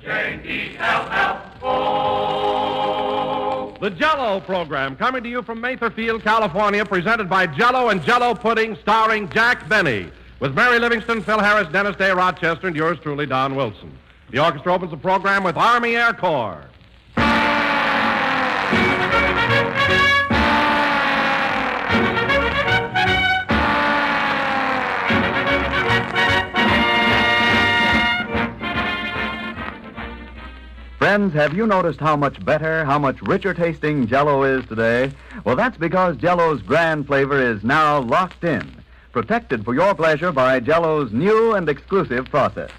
Jell-O. The Jell-O program, coming to you from Matherfield, California, presented by Jell-O and Jell-O Pudding, starring Jack Benny, with Mary Livingston, Phil Harris, Dennis Day, Rochester, and yours truly, Don Wilson. The orchestra opens the program with Army Air Corps. Friends, have you noticed how much better, how much richer tasting Jell-O is today? Well, that's because Jell-O's grand flavor is now locked in, protected for your pleasure by Jell-O's new and exclusive process.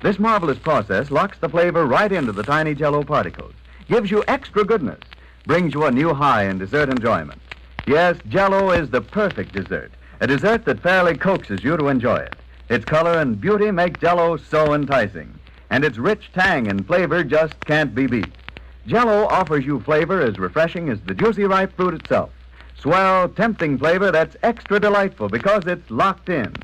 This marvelous process locks the flavor right into the tiny Jell-O particles, gives you extra goodness, brings you a new high in dessert enjoyment. Yes, Jell-O is the perfect dessert, a dessert that fairly coaxes you to enjoy it. Its color and beauty make Jell-O so enticing, and its rich tang and flavor just can't be beat. Jell-O offers you flavor as refreshing as the juicy ripe fruit itself. Swell, tempting flavor that's extra delightful because it's locked in.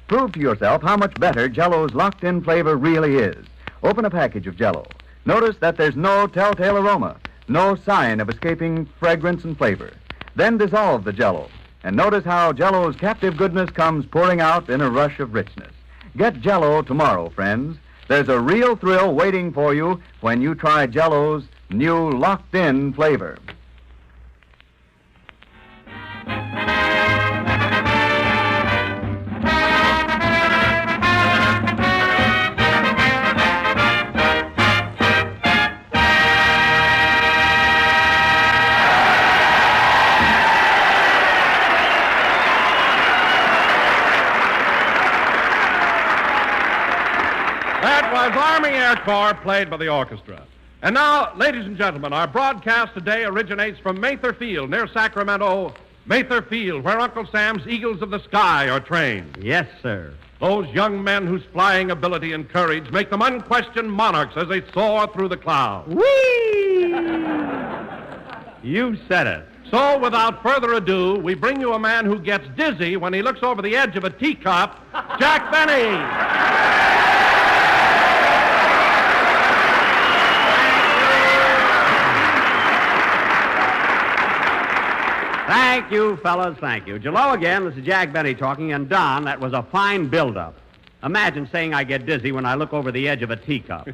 Prove to yourself how much better Jell-O's locked-in flavor really is. Open a package of Jell-O. Notice that there's no telltale aroma, no sign of escaping fragrance and flavor. Then dissolve the Jell-O, and notice how Jell-O's captive goodness comes pouring out in a rush of richness. Get Jell-O tomorrow, friends. There's a real thrill waiting for you when you try Jell-O's new locked-in flavor. Army Air Corps, played by the orchestra. And now, ladies and gentlemen, our broadcast today originates from Matherfield, near Sacramento. Matherfield, where Uncle Sam's Eagles of the Sky are trained. Yes, sir. Those young men whose flying ability and courage make them unquestioned monarchs as they soar through the clouds. Whee! You said it. So, without further ado, we bring you a man who gets dizzy when he looks over the edge of a teacup, Jack Benny. Thank you, fellas, thank you. Jell-O again, this is Jack Benny talking, and Don, that was a fine build-up. Imagine saying I get dizzy when I look over the edge of a teacup.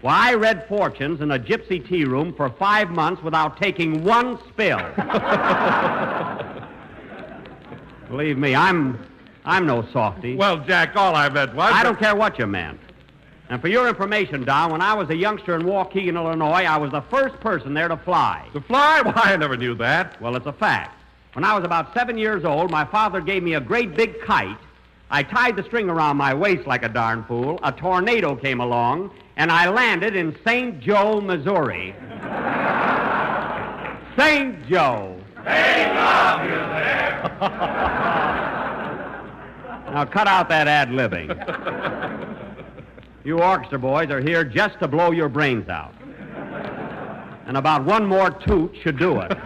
Why, I read fortunes in a gypsy tea room for 5 months without taking one spill. Believe me, I'm no softy. Well, Jack, all I meant was... I don't care what you meant. And for your information, Don, when I was a youngster in Waukegan, Illinois, I was the first person there to fly. To fly? Why, I never knew that. Well, it's a fact. When I was about 7 years old, my father gave me a great big kite. I tied the string around my waist like a darn fool. A tornado came along, and I landed in St. Joe, Missouri. St. Joe. They love you there. Now, cut out that ad-libbing. You orchestra boys are here just to blow your brains out. And about one more toot should do it.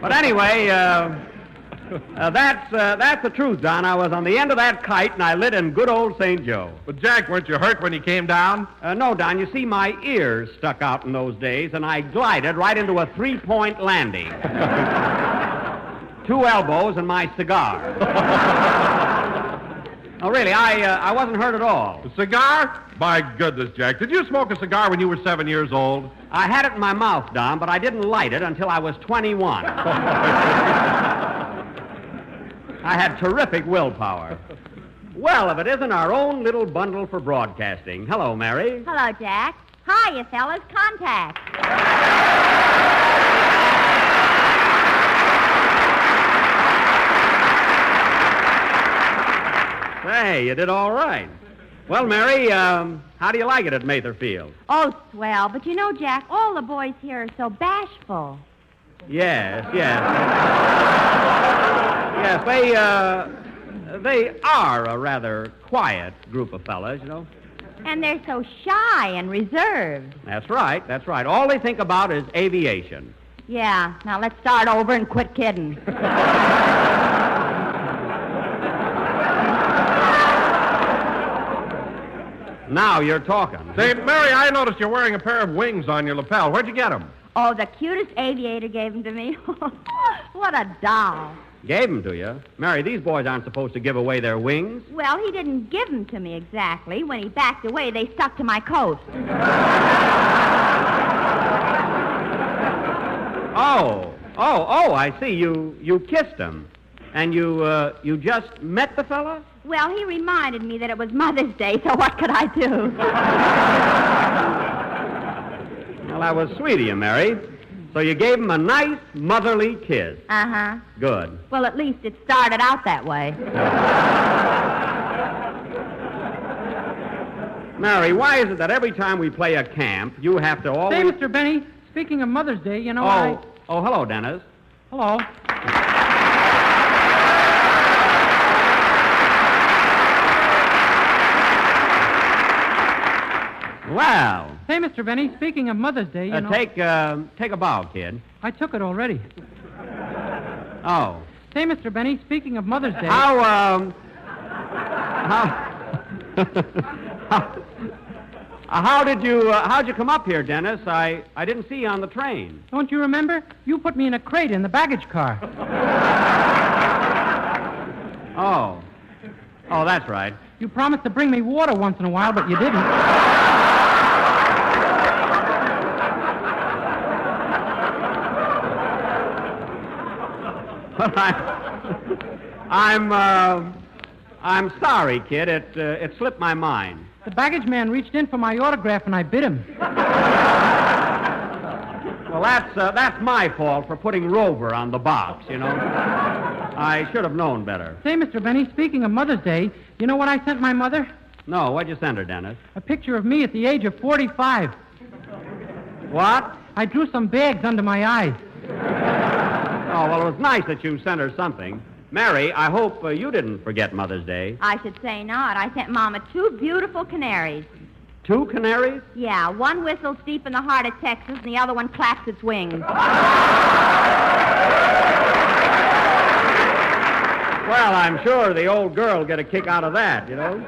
But anyway, that's the truth, Don. I was on the end of that kite, and I lit in good old St. Joe. But, Jack, weren't you hurt when you came down? No, Don. You see, my ears stuck out in those days, and I glided right into a three-point landing. 2 elbows and my cigar. No, really, I wasn't hurt at all. A cigar? My goodness, Jack. Did you smoke a cigar when you were 7 years old? I had it in my mouth, Don, but I didn't light it until I was 21. I had terrific willpower. Well, if it isn't our own little bundle for broadcasting. Hello, Mary. Hello, Jack. Hi, you fellas. Contact. Hey, you did all right. Well, Mary, how do you like it at Matherfield? Oh, swell. But you know, Jack, all the boys here are so bashful. Yes. Yes, they are a rather quiet group of fellas, you know. And they're so shy and reserved. That's right. All they think about is aviation. Yeah. Now let's start over and quit kidding. Now you're talking. Say, Mary, I noticed you're wearing a pair of wings on your lapel. Where'd you get them? Oh, the cutest aviator gave them to me. What a doll. Gave them to you. Mary, these boys aren't supposed to give away their wings. Well, he didn't give them to me exactly. When he backed away, they stuck to my coat. Oh, I see. You kissed him. And you just met the fella? Well, he reminded me that it was Mother's Day, so what could I do? Well, that was sweet of you, Mary. So you gave him a nice motherly kiss. Uh-huh. Good. Well, at least it started out that way. Mary, why is it that every time we play a camp, you have to always... Say, Mr. Benny, speaking of Mother's Day, you know Oh, hello, Dennis. Hello. Well... Say, Mr. Benny, speaking of Mother's Day, you know... Take a bow, kid. I took it already. Oh. Say, Mr. Benny, speaking of Mother's Day... How'd you come up here, Dennis? I didn't see you on the train. Don't you remember? You put me in a crate in the baggage car. Oh, that's right. You promised to bring me water once in a while, but you didn't. I'm sorry, kid. It slipped my mind. The baggage man reached in for my autograph, and I bit him. Well, that's my fault for putting Rover on the box, you know. I should have known better. Say, Mr. Benny, speaking of Mother's Day, you know what I sent my mother? No, what'd you send her, Dennis? A picture of me at the age of 45. What? I drew some bags under my eyes. Oh, well, it was nice that you sent her something. Mary, I hope you didn't forget Mother's Day. I should say not. I sent Mama 2 beautiful canaries. 2 canaries? Yeah, one whistles deep in the heart of Texas, and the other one claps its wings. Well, I'm sure the old girl will get a kick out of that, you know.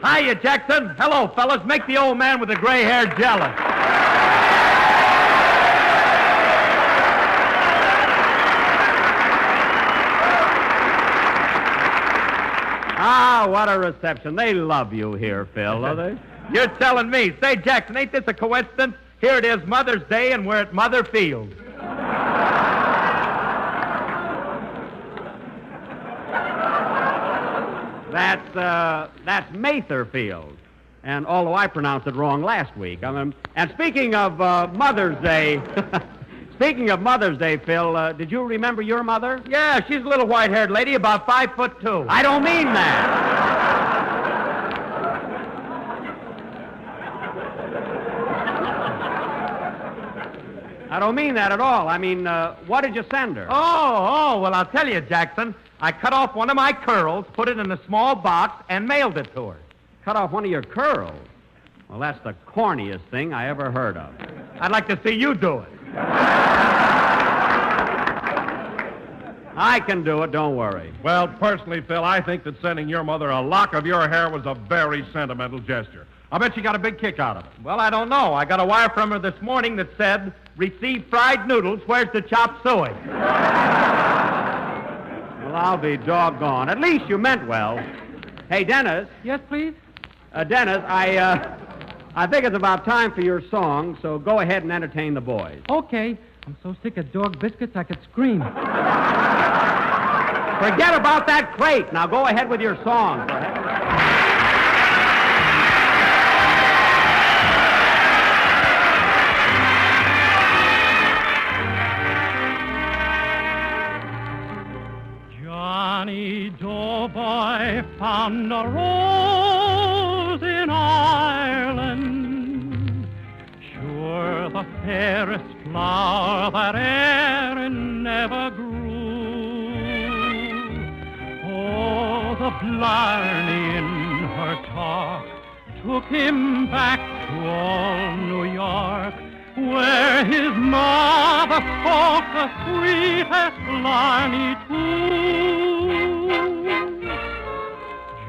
Hiya, Jackson. Hello, fellas. Make the old man with the gray hair jealous. Ah, what a reception. They love you here, Phil, don't they? You're telling me. Say, Jackson, ain't this a coincidence? Here it is, Mother's Day, and we're at Mother Field. That's Mather Field. And although I pronounced it wrong last week. And speaking of Mother's Day... Speaking of Mother's Day, Phil, did you remember your mother? Yeah, she's a little white-haired lady, about 5'2". I don't mean that. I don't mean that at all. I mean, what did you send her? Oh, well, I'll tell you, Jackson. I cut off one of my curls, put it in a small box, and mailed it to her. Cut off one of your curls? Well, that's the corniest thing I ever heard of. I'd like to see you do it. I can do it, don't worry. Well, personally, Phil, I think that sending your mother a lock of your hair was a very sentimental gesture. I bet she got a big kick out of it. Well, I don't know. I got a wire from her this morning that said, "Received fried noodles. Where's the chop suey?" Well, I'll be doggone. At least you meant well. Hey, Dennis. Yes, please? Dennis, I think it's about time for your song, so go ahead and entertain the boys. Okay. I'm so sick of dog biscuits I could scream. Forget about that crate. Now go ahead with your song. Johnny Doughboy found a rose in Ireland, sure the fairest flower that e'er never grew. Oh, the blarney in her talk took him back to old New York, where his mother spoke the sweetest blarney too.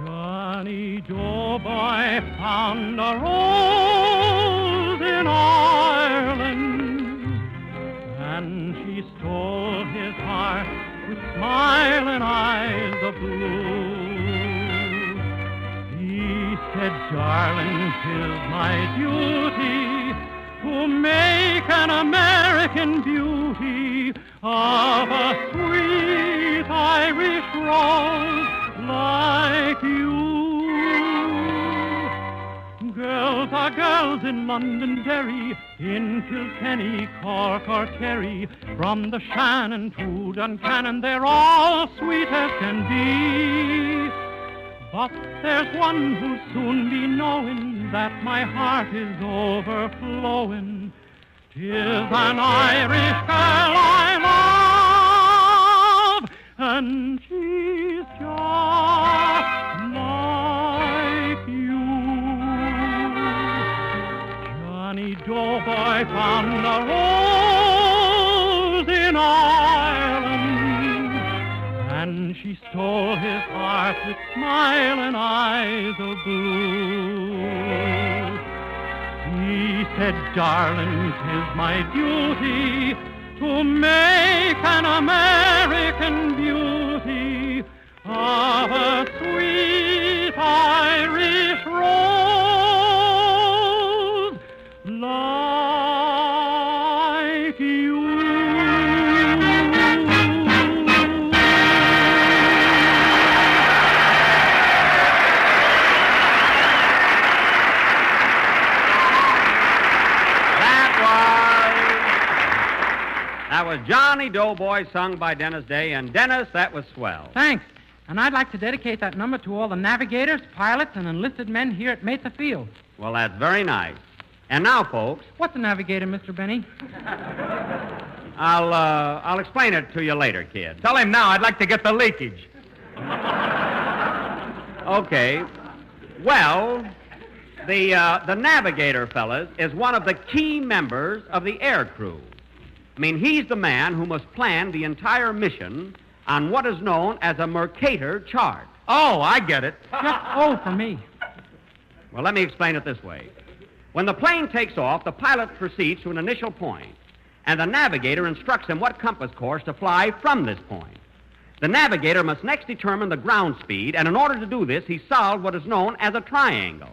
Johnny Doughboy boy found a rose in Ireland, and she stole his heart with smiling eyes of blue. He said, darling, 'tis my duty to make an American beauty of a sweet Irish rose like you. Girls are girls in Londonderry, in Kilkenny, Cork or Kerry, from the Shannon to Duncannon, they're all sweet as can be. But there's one who'll soon be knowing that my heart is overflowing. 'Tis an Irish girl I love, and she's just like you. Johnny Doughboy found a rose in Ireland, and she stole his heart with smiling eyes of blue. He said, darling, 'tis my duty to make an American beauty of a sweet Irish rose like you. That was Johnny Doughboy, sung by Dennis Day. And Dennis, that was swell. Thanks. And I'd like to dedicate that number to all the navigators, pilots, and enlisted men here at Mesa Field. Well, that's very nice. And now, folks, What's a navigator, Mr. Benny? I'll explain it to you later, kid. Tell him now I'd like to get the leakage. Okay. Well, the navigator, fellas, is one of the key members of the air crew. I mean, he's the man who must plan the entire mission on what is known as a Mercator chart. Oh, I get it. Just O for me. Well, let me explain it this way. When the plane takes off, the pilot proceeds to an initial point, and the navigator instructs him what compass course to fly from this point. The navigator must next determine the ground speed, and in order to do this, he solved what is known as a triangle.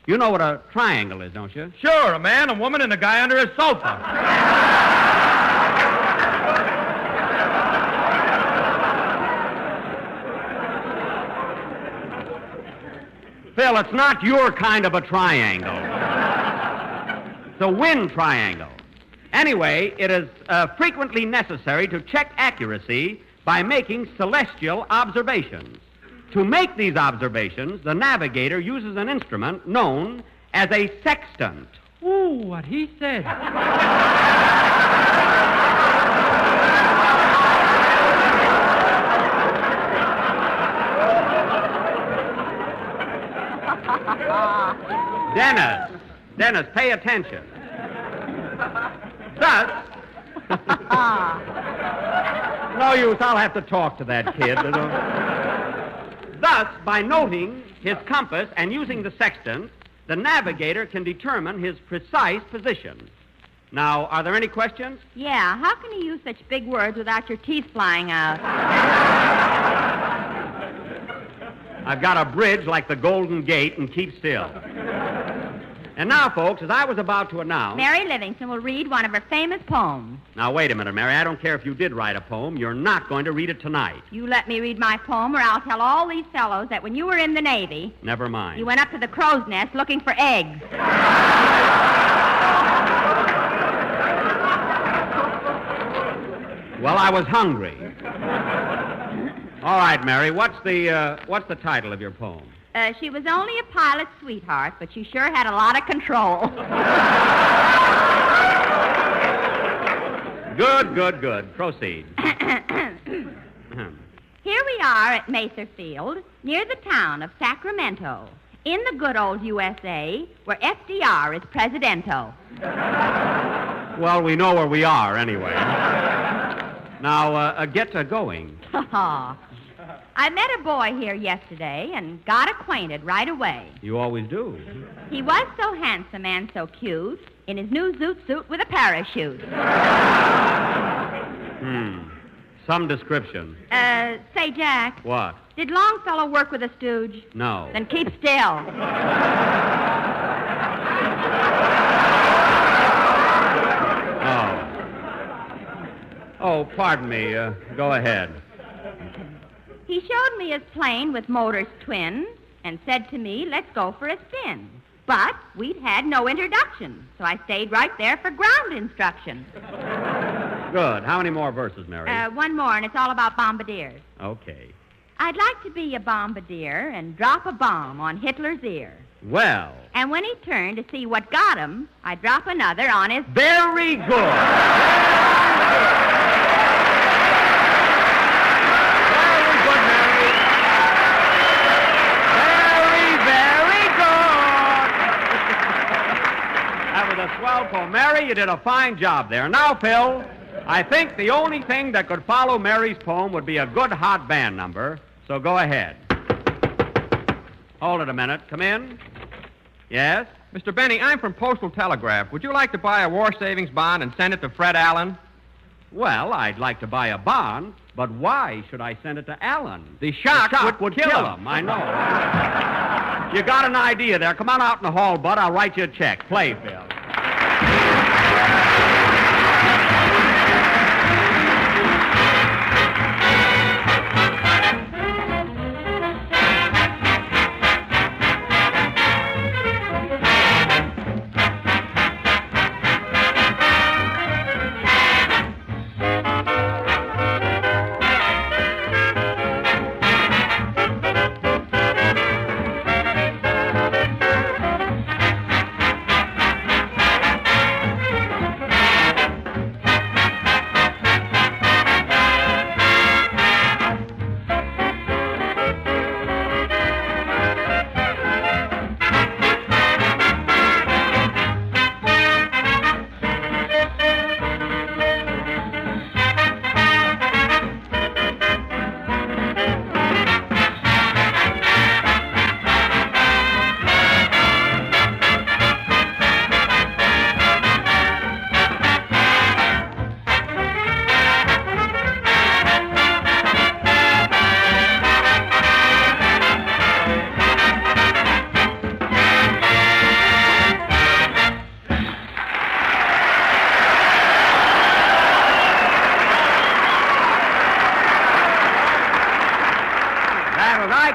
You know what a triangle is, don't you? Sure, a man, a woman, and a guy under a sofa. Phil, it's not your kind of a triangle. It's a wind triangle. Anyway, it is frequently necessary to check accuracy by making celestial observations. To make these observations, the navigator uses an instrument known as a sextant. Ooh, what he said. Dennis, pay attention. Thus, no use, I'll have to talk to that kid. Thus, by noting his compass and using the sextant, the navigator can determine his precise position. Now, are there any questions? Yeah, how can you use such big words without your teeth flying out? I've got a bridge like the Golden Gate, and keep still. And now, folks, as I was about to announce... Mary Livingston will read one of her famous poems. Now, wait a minute, Mary. I don't care if you did write a poem. You're not going to read it tonight. You let me read my poem, or I'll tell all these fellows that when you were in the Navy... Never mind. You went up to the crow's nest looking for eggs. Well, I was hungry. All right, Mary, what's the title of your poem? She was only a pilot's sweetheart, but she sure had a lot of control. Good. Proceed. Here we are at Mesa Field, near the town of Sacramento, in the good old USA, where FDR is presidento. Well, we know where we are, anyway. Now, get going. I met a boy here yesterday and got acquainted right away. You always do. He was so handsome and so cute in his new zoot suit with a parachute. Some description. Say, Jack. What? Did Longfellow work with a stooge? No. Then keep still. Oh, pardon me. Go ahead. He showed me his plane with motors twin and said to me, let's go for a spin. But we'd had no introduction, so I stayed right there for ground instruction. Good. How many more verses, Mary? One more, and it's all about bombardiers. Okay. I'd like to be a bombardier and drop a bomb on Hitler's ear. Well. And when he turned to see what got him, I'd drop another on his... Very good. Swell poem. Mary, you did a fine job there. Now, Phil, I think the only thing that could follow Mary's poem would be a good hot band number, so go ahead. Hold it a minute. Come in. Yes? Mr. Benny, I'm from Postal Telegraph. Would you like to buy a war savings bond and send it to Fred Allen? Well, I'd like to buy a bond, but why should I send it to Allen? The shock would kill him. I know. You got an idea there. Come on out in the hall, Bud. I'll write you a check. Play, Phil.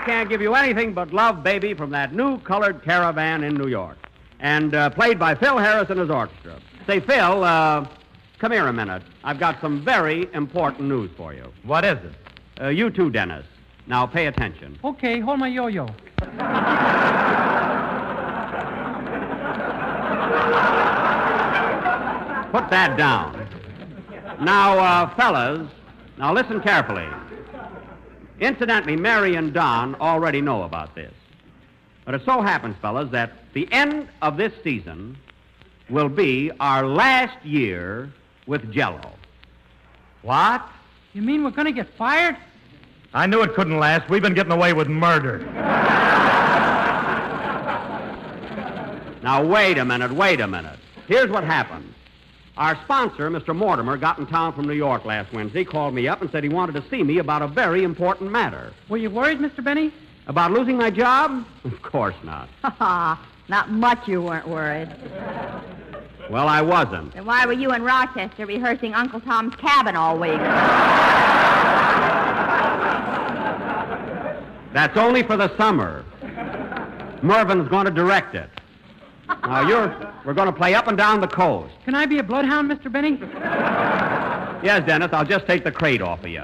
Can't give you anything but love, baby, from that new colored caravan in New York. And played by Phil Harris and his orchestra. Say, Phil, come here a minute. I've got some very important news for you. What is it? You too, Dennis. Now pay attention. Okay, hold my yo-yo. Put that down. Now, fellas, now listen carefully. Incidentally, Mary and Don already know about this. But it so happens, fellas, that the end of this season will be our last year with Jell-O. What? You mean we're going to get fired? I knew it couldn't last. We've been getting away with murder. Now, wait a minute. Here's what happened. Our sponsor, Mr. Mortimer, got in town from New York last Wednesday, called me up and said he wanted to see me about a very important matter. Were you worried, Mr. Benny? About losing my job? Of course not. Not much you weren't worried. Well, I wasn't. Then why were you in Rochester rehearsing Uncle Tom's Cabin all week? That's only for the summer. Mervin's going to direct it. Now, we're going to play up and down the coast. Can I be a bloodhound, Mr. Benny? Yes, Dennis, I'll just take the crate off of you.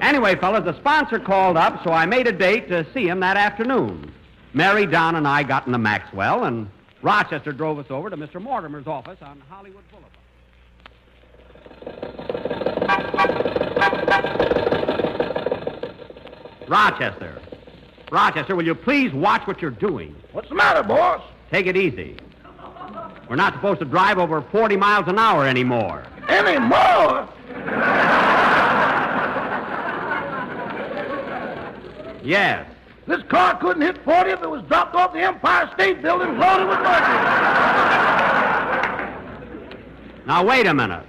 Anyway, fellas, the sponsor called up, so I made a date to see him that afternoon. Mary, Don, and I got in the Maxwell, and Rochester drove us over to Mr. Mortimer's office on Hollywood Boulevard. Rochester, will you please watch what you're doing? What's the matter, boss? Take it easy. We're not supposed to drive over 40 miles an hour anymore. Anymore? Yes. This car couldn't hit 40 if it was dropped off the Empire State Building loaded with mercury. Now, wait a minute.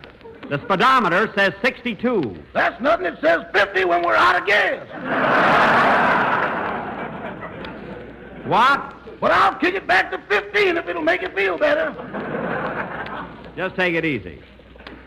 The speedometer says 62. That's nothing. It says 50 when we're out of gas. What? But I'll kick it back to 15 if it'll make it feel better. Just take it easy.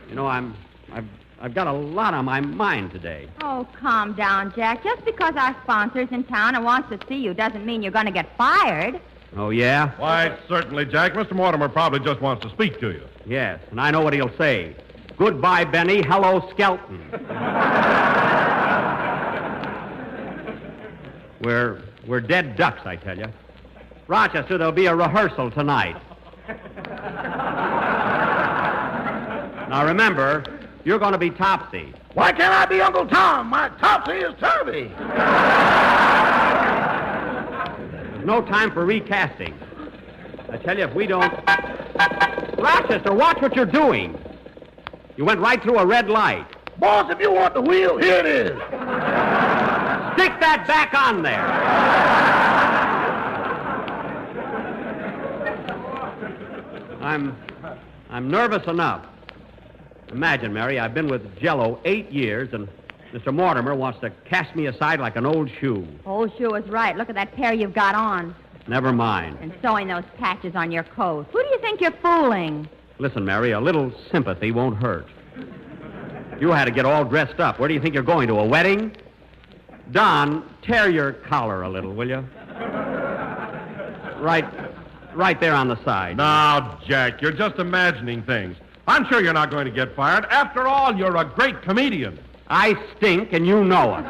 You know, I've got a lot on my mind today. Oh, calm down, Jack. Just because our sponsor's in town and wants to see you doesn't mean you're going to get fired. Oh, yeah? Why, certainly, Jack. Mr. Mortimer probably just wants to speak to you. Yes, and I know what he'll say. Goodbye, Benny. Hello, Skelton. We're dead ducks, I tell you. Rochester, there'll be a rehearsal tonight. Now, remember, you're going to be Topsy. Why can't I be Uncle Tom? My Topsy is Turvy. There's no time for recasting. I tell you, if we don't... Rochester, watch what you're doing. You went right through a red light. Boss, if you want the wheel, here it is. Stick that back on there. I'm nervous enough. Imagine, Mary, I've been with Jell-O 8 years, and Mr. Mortimer wants to cast me aside like an old shoe. Old shoe is right. Look at that pair you've got on. Never mind. And sewing those patches on your coat. Who do you think you're fooling? Listen, Mary, a little sympathy won't hurt. You had to get all dressed up. Where do you think you're going, to a wedding? Don, tear your collar a little, will you? Right there on the side. Now, Jack, you're just imagining things. I'm sure you're not going to get fired. After all, you're a great comedian. I stink, and you know it.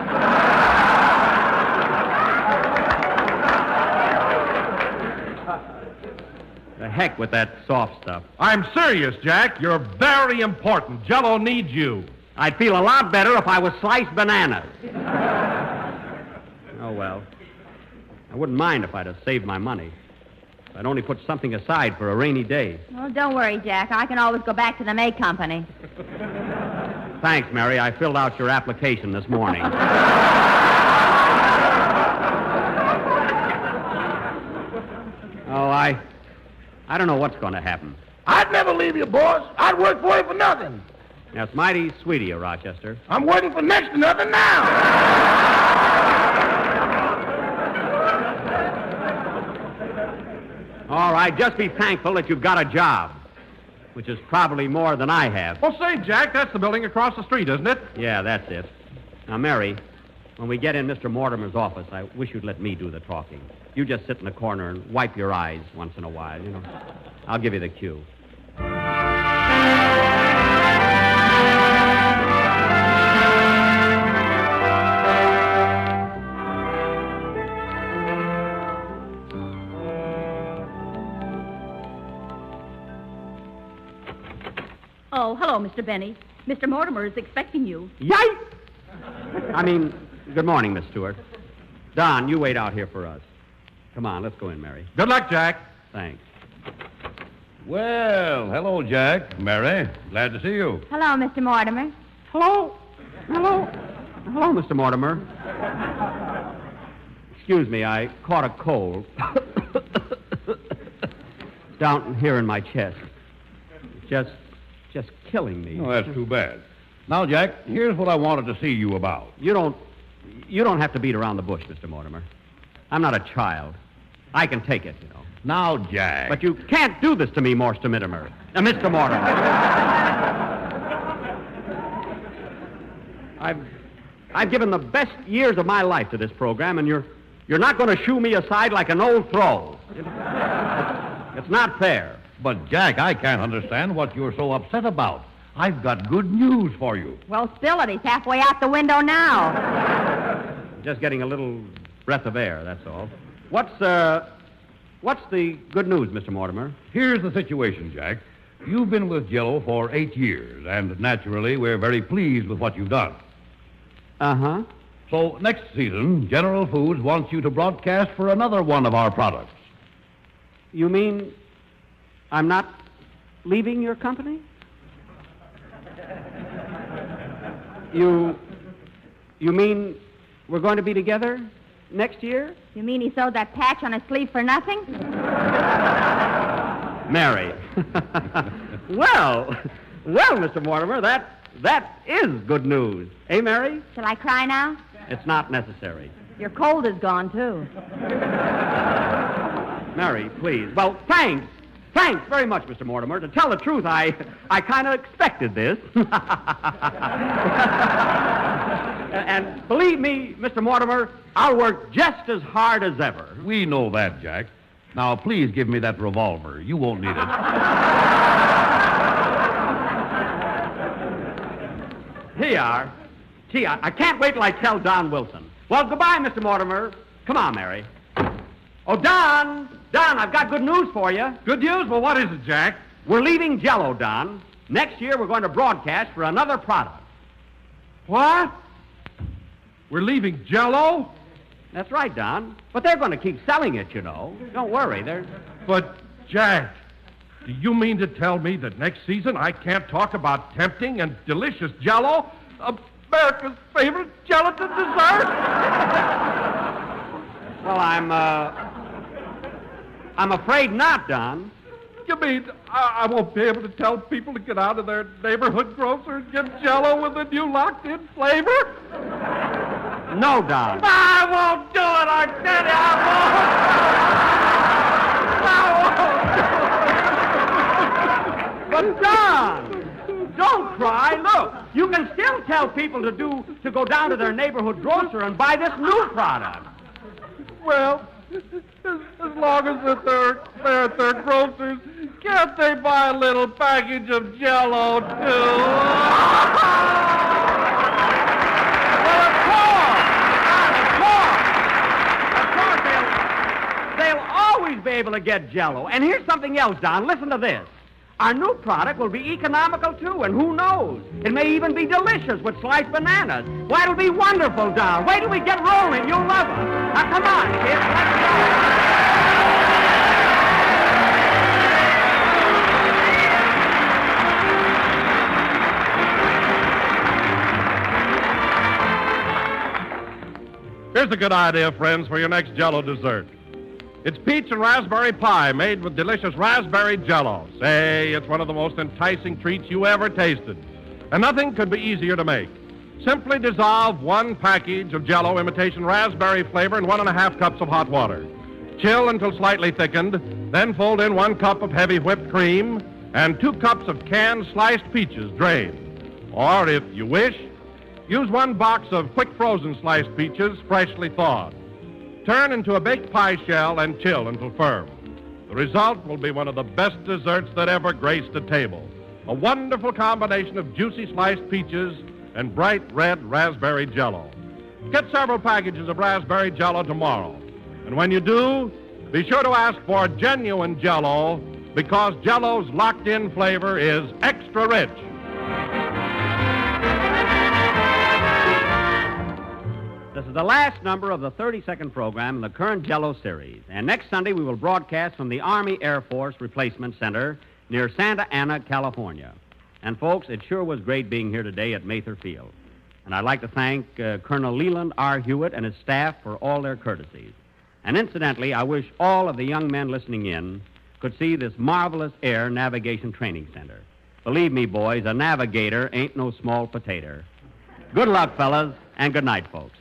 The heck with that soft stuff. I'm serious, Jack. You're very important. Jell-O needs you. I'd feel a lot better if I was sliced bananas. Oh, well. I wouldn't mind if I'd have saved my money. If I'd only put something aside for a rainy day. Well, don't worry, Jack. I can always go back to the May Company. Thanks, Mary. I filled out your application this morning. Oh, I don't know what's going to happen. I'd never leave you, boss. I'd work for you for nothing. That's mighty sweet of you, Rochester. I'm working for next to nothing now. All right, just be thankful that you've got a job, which is probably more than I have. Well, say, Jack, that's the building across the street, isn't it? Yeah, that's it. Now, Mary, when we get in Mr. Mortimer's office, I wish you'd let me do the talking. You just sit in the corner and wipe your eyes once in a while, you know. I'll give you the cue. Oh, hello, Mr. Benny. Mr. Mortimer is expecting you. Yike! Good morning, Miss Stewart. Don, you wait out here for us. Come on, let's go in, Mary. Good luck, Jack. Thanks. Well, hello, Jack. Mary, glad to see you. Hello, Mr. Mortimer. Hello, Mr. Mortimer. Excuse me, I caught a cold. Down here in my chest. Just killing me. Oh, that's too bad. Now, Jack, here's what I wanted to see you about. You don't have to beat around the bush, Mr. Mortimer. I'm not a child. I can take it, you know. Now, Jack. But you can't do this to me, Mr. Mortimer. Mr. Mortimer. I've given the best years of my life to this program, and you're not going to shoo me aside like an old throw. It's not fair. But, Jack, I can't understand what you're so upset about. I've got good news for you. Well, spill it. He's halfway out the window now. Just getting a little breath of air, that's all. What's the good news, Mr. Mortimer? Here's the situation, Jack. You've been with Jell-O for 8 years, and naturally, we're very pleased with what you've done. Uh-huh. So, next season, General Foods wants you to broadcast for another one of our products. You mean I'm not leaving your company? You mean we're going to be together next year? You mean he sewed that patch on his sleeve for nothing? Mary. Well, Mr. Mortimer, that is good news. Eh, Mary? Shall I cry now? It's not necessary. Your cold is gone, too. Mary, please. Well, thanks. Thanks very much, Mr. Mortimer. To tell the truth, I kind of expected this. And believe me, Mr. Mortimer, I'll work just as hard as ever. We know that, Jack. Now, please give me that revolver. You won't need it. Here you are. Gee, I can't wait till I tell Don Wilson. Well, goodbye, Mr. Mortimer. Come on, Mary. Oh, Don, I've got good news for you. Good news? Well, what is it, Jack? We're leaving Jell-O, Don. Next year, we're going to broadcast for another product. What? We're leaving Jell-O? That's right, Don. But they're going to keep selling it, you know. Don't worry, they're... But, Jack, do you mean to tell me that next season I can't talk about tempting and delicious Jell-O? America's favorite gelatin dessert? Well, I'm afraid not, Don. You mean I won't be able to tell people to get out of their neighborhood grocer and get Jell-O with a new locked-in flavor? No, Don. I won't do it, I tell you, I won't. But, Don, don't cry. Look, you can still tell people to go down to their neighborhood grocer and buy this new product. Well, as long as they're at their grocers, can't they buy a little package of Jell-O, too? Well, of course, they'll always be able to get Jell-O. And here's something else, Don. Listen to this. Our new product will be economical, too, and who knows? It may even be delicious with sliced bananas. Why, it'll be wonderful, Don. Wait till we get rolling. You'll love us. Now, come on, kids. Let's go. Here's a good idea, friends, for your next Jell-O dessert. It's peach and raspberry pie made with delicious raspberry Jell-O. Say, it's one of the most enticing treats you ever tasted. And nothing could be easier to make. Simply dissolve 1 package of Jell-O imitation raspberry flavor in 1½ cups of hot water. Chill until slightly thickened, then fold in 1 cup of heavy whipped cream and 2 cups of canned sliced peaches drained. Or, if you wish, use 1 box of quick frozen sliced peaches freshly thawed. Turn into a baked pie shell and chill until firm. The result will be one of the best desserts that ever graced a table. A wonderful combination of juicy sliced peaches and bright red raspberry Jell-O. Get several packages of raspberry Jell-O tomorrow. And when you do, be sure to ask for genuine Jell-O, because Jell-O's locked-in flavor is extra rich. This is the last number of the 32nd program in the current Jell-O series. And next Sunday, we will broadcast from the Army Air Force Replacement Center near Santa Ana, California. And, folks, it sure was great being here today at Mather Field. And I'd like to thank Colonel Leland R. Hewitt and his staff for all their courtesies. And incidentally, I wish all of the young men listening in could see this marvelous air navigation training center. Believe me, boys, a navigator ain't no small potato. Good luck, fellas, and good night, folks.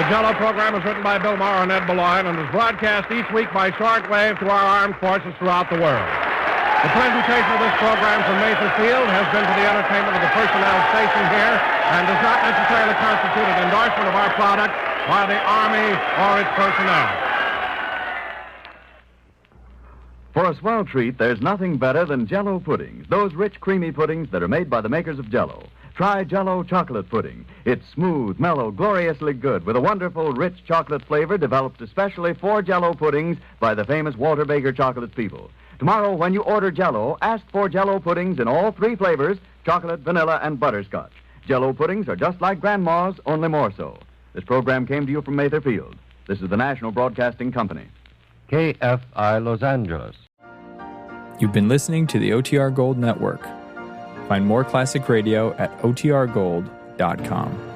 The Jell-O program is written by Bill Maher and Ed Beloin and is broadcast each week by shortwave to our armed forces throughout the world. The presentation of this program from Mather Field has been for the entertainment of the personnel stationed here and does not necessarily constitute an endorsement of our product by the Army or its personnel. For a swell treat, there's nothing better than Jell-O puddings, those rich, creamy puddings that are made by the makers of Jell-O. Try Jell-O chocolate pudding. It's smooth, mellow, gloriously good, with a wonderful, rich chocolate flavor developed especially for Jell-O puddings by the famous Walter Baker chocolate people. Tomorrow, when you order Jell-O, ask for Jell-O puddings in all 3 flavors, chocolate, vanilla, and butterscotch. Jell-O puddings are just like Grandma's, only more so. This program came to you from Mather Field. This is the National Broadcasting Company. KFI Los Angeles. You've been listening to the OTR Gold Network. Find more classic radio at otrgold.com.